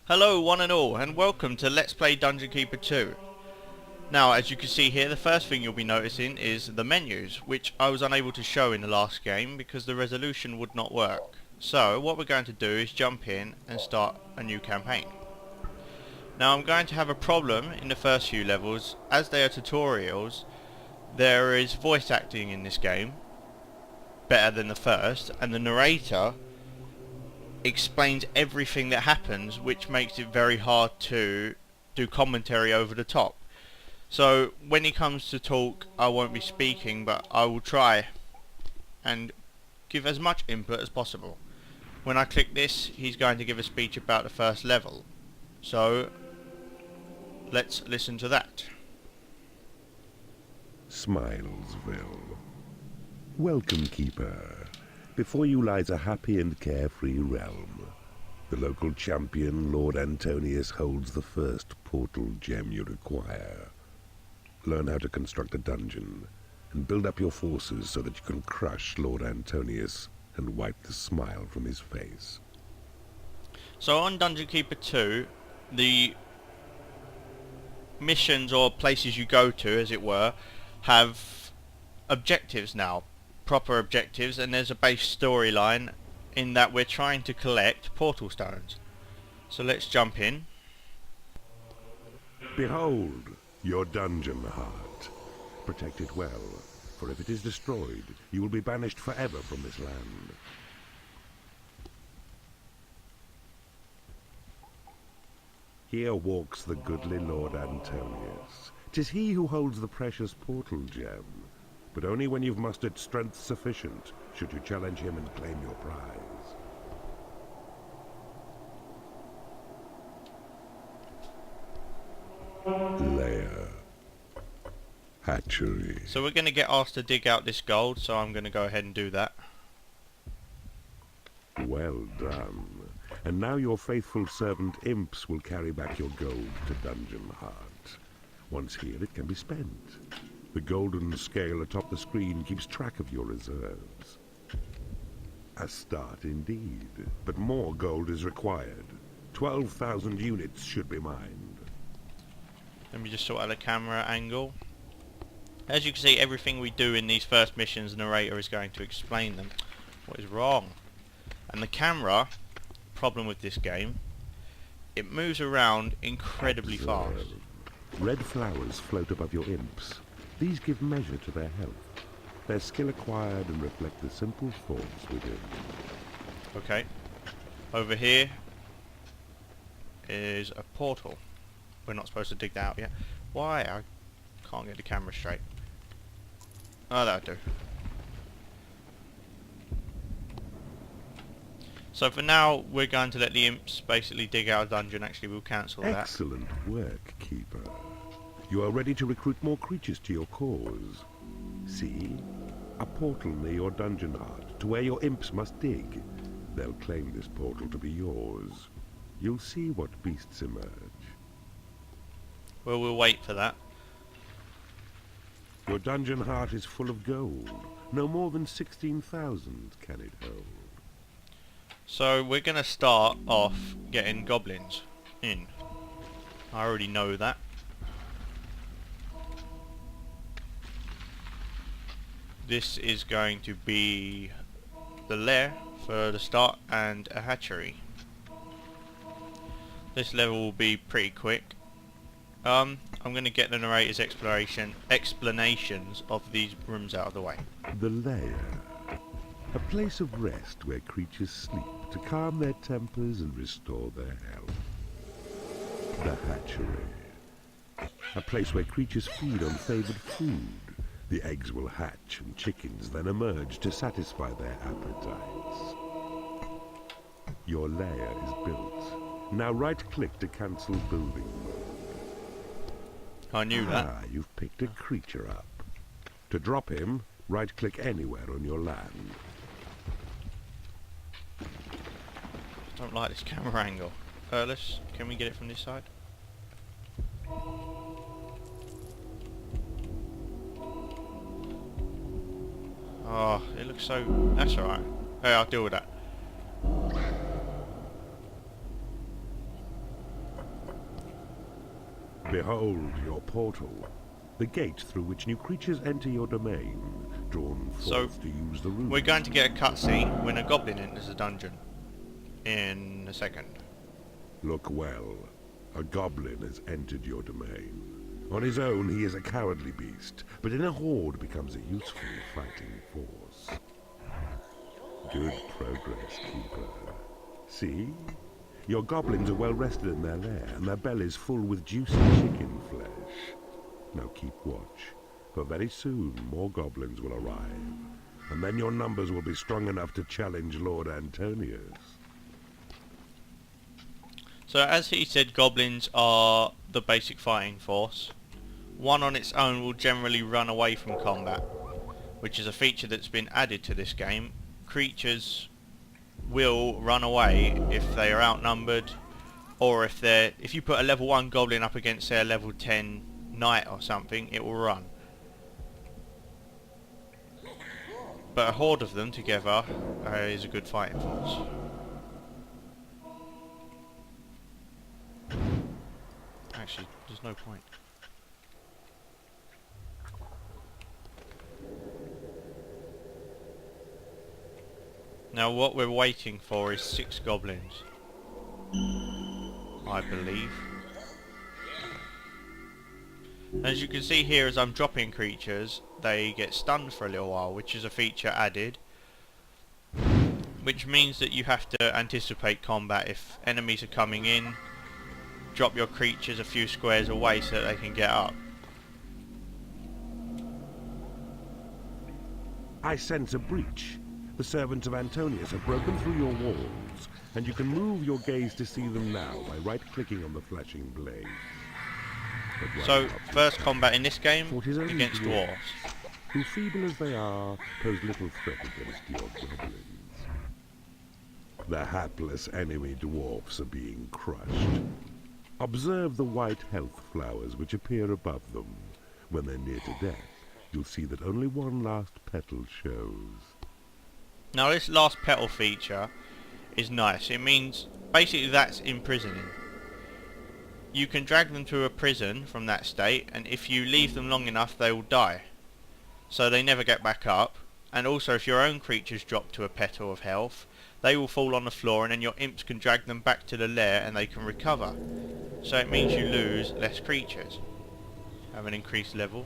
Hello one and all, and welcome to Let's Play Dungeon Keeper 2. Now, as you can see here, the first thing you'll be noticing is the menus, which I was unable to show in the last game because the resolution would not work. So, what we're going to do is jump in and start a new campaign. Now, I'm going to have a problem in the first few levels. As they are tutorials, there is voice acting in this game, better than the first, and the narrator explains everything that happens, which makes it very hard to do commentary over the top. So when he comes to talk, I won't be speaking, but I will try and give as much input as possible. When I click this, he's going to give a speech about the first level. So let's listen to that. Smilesville. Welcome, Keeper. Before you lies a happy and carefree realm. The local champion, Lord Antonius, holds the first portal gem you require. Learn how to construct a dungeon, and build up your forces so that you can crush Lord Antonius and wipe the smile from his face. So on Dungeon Keeper 2, the missions or places you go to, as it were, have objectives now. Proper objectives, and there's a base storyline in that we're trying to collect portal stones. So let's jump in. Behold, your dungeon heart. Protect it well, for if it is destroyed, you will be banished forever from this land. Here walks the goodly Lord Antonius. 'Tis he who holds the precious portal gem, but only when you've mustered strength sufficient should you challenge him and claim your prize. Lair. Hatchery. So we're going to get asked to dig out this gold, so I'm going to go ahead and do that. Well done. And now your faithful servant imps will carry back your gold to Dungeon Heart. Once here, it can be spent. The golden scale atop the screen keeps track of your reserves. A start indeed, but more gold is required. 12,000 units should be mined. Let me just sort out the camera angle. As you can see, everything we do in these first missions, the narrator is going to explain them. What is wrong? And the camera, problem with this game, it moves around incredibly fast. Red flowers float above your imps. These give measure to their health. Their skill acquired and reflect the simple thoughts within. Okay. Over here is a portal. We're not supposed to dig that out yet. Why? I can't get the camera straight. Oh, that'll do. So for now, we're going to let the imps basically dig out a dungeon. Actually, we'll cancel that. Excellent work, Keeper. You are ready to recruit more creatures to your cause. See? A portal near your dungeon heart, to where your imps must dig. They'll claim this portal to be yours. You'll see what beasts emerge. Well, we'll wait for that. Your dungeon heart is full of gold. No more than 16,000 can it hold. So we're going to start off getting goblins in. I already know that. This is going to be the lair for the start and a hatchery. This level will be pretty quick. I'm going to get the narrator's explanations of these rooms out of the way. The lair. A place of rest where creatures sleep to calm their tempers and restore their health. The hatchery. A place where creatures feed on favored food. The eggs will hatch and chickens then emerge to satisfy their appetites. Your lair is built. Now right-click to cancel building mode. I knew that. You've picked a creature up. To drop him, right-click anywhere on your land. Don't like this camera angle. Can we get it from this side? Oh, it looks so... That's alright. Hey, I'll deal with that. Behold your portal, the gate through which new creatures enter your domain, drawn So, forth to use the room. we're going to get a cutscene when a goblin enters the dungeon. In a second. Look well. A goblin has entered your domain. On his own, he is a cowardly beast, but in a horde becomes a useful fighting force. Good progress, Keeper. See? Your goblins are well rested in their lair, and their bellies full with juicy chicken flesh. Now keep watch, for very soon more goblins will arrive, and then your numbers will be strong enough to challenge Lord Antonius. So as he said, goblins are the basic fighting force. One on its own will generally run away from combat, which is a feature that's been added to this game. Creatures will run away if they are outnumbered, or if you put a level 1 goblin up against, say, a level 10 knight or something, it will run. But a horde of them together is a good fighting force. Actually, there's no point. Now what we're waiting for is 6 goblins, I believe. As you can see here, as I'm dropping creatures, they get stunned for a little while, which is a feature added, which means that you have to anticipate combat. If enemies are coming in, drop your creatures a few squares away so that they can get up. I sense a breach. The servants of Antonius have broken through your walls, and you can move your gaze to see them now by right-clicking on the flashing blade. So, first combat in this game For it is only against dwarves. who, feeble as they are, pose little threat against your goblins. The hapless enemy dwarfs are being crushed. Observe the white health flowers which appear above them. When they're near to death, you'll see that only one last petal shows. Now this last petal feature is nice. It means basically that's imprisoning. You can drag them to a prison from that state, and if you leave them long enough they will die. So they never get back up. And also if your own creatures drop to a petal of health, they will fall on the floor, and then your imps can drag them back to the lair and they can recover. So it means you lose less creatures. Have an increased level.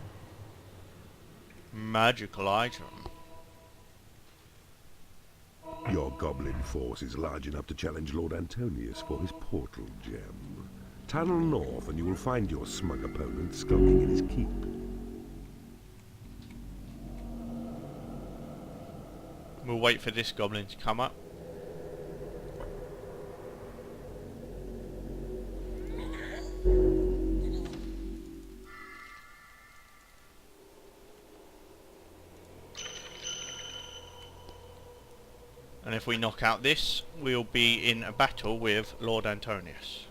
Magical item. Your goblin force is large enough to challenge Lord Antonius for his portal gem. Tunnel north and you will find your smug opponent skulking in his keep. We'll wait for this goblin to come up. And if we knock out this, we'll be in a battle with Lord Antonius.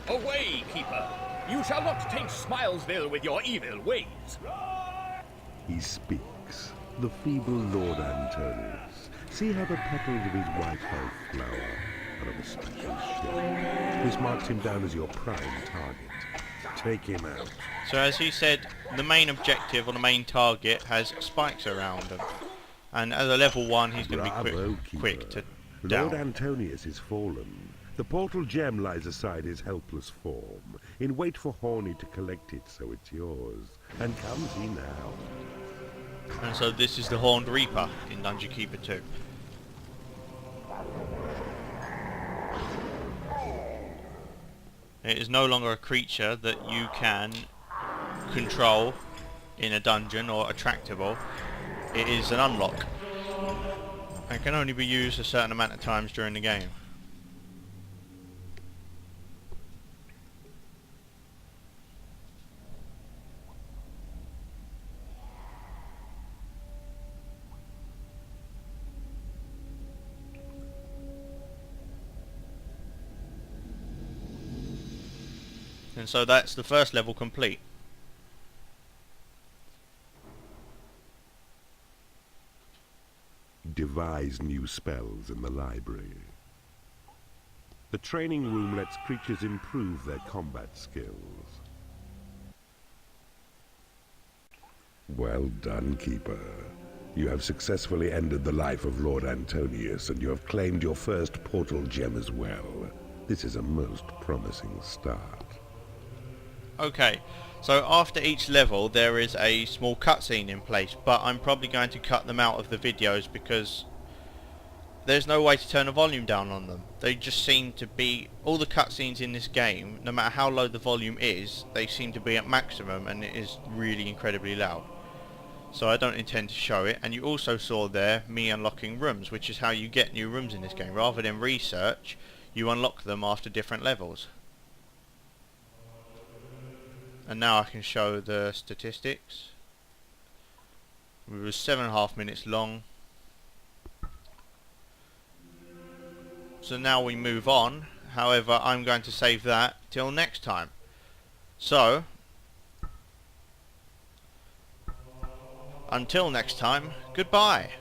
Away, Keeper! You shall not taint Smilesville with your evil ways! He speaks, the feeble Lord Antonius. See how the petals of his white health flower are of a special shape. This marks him down as your prime target. Take him out. So as he said, the main objective or the main target has spikes around him. And as a level 1 he's going to Bravo, be quick to Lord down. Antonius is fallen. The portal gem lies aside his helpless form, in wait for Horny to collect it, so it's yours. And comes he now. And so this is the Horned Reaper in Dungeon Keeper 2. It is no longer a creature that you can control in a dungeon or attractable. It is an unlock. It can only be used a certain amount of times during the game. And so that's the first level complete. devise new spells in the library. The training room lets creatures improve their combat skills. Well done, Keeper. You have successfully ended the life of Lord Antonius, and you have claimed your first portal gem as well. This is a most promising start. Okay, so after each level there is a small cutscene in place, but I'm probably going to cut them out of the videos because there's no way to turn the volume down on them. They just seem to be, all the cutscenes in this game, no matter how low the volume is, they seem to be at maximum, and it is really incredibly loud. So I don't intend to show it. And you also saw there me unlocking rooms, which is how you get new rooms in this game. Rather than research, you unlock them after different levels. And now I can show the statistics. It was 7.5 minutes long. So now we move on. However, I'm going to save that till next time. So, until next time, goodbye.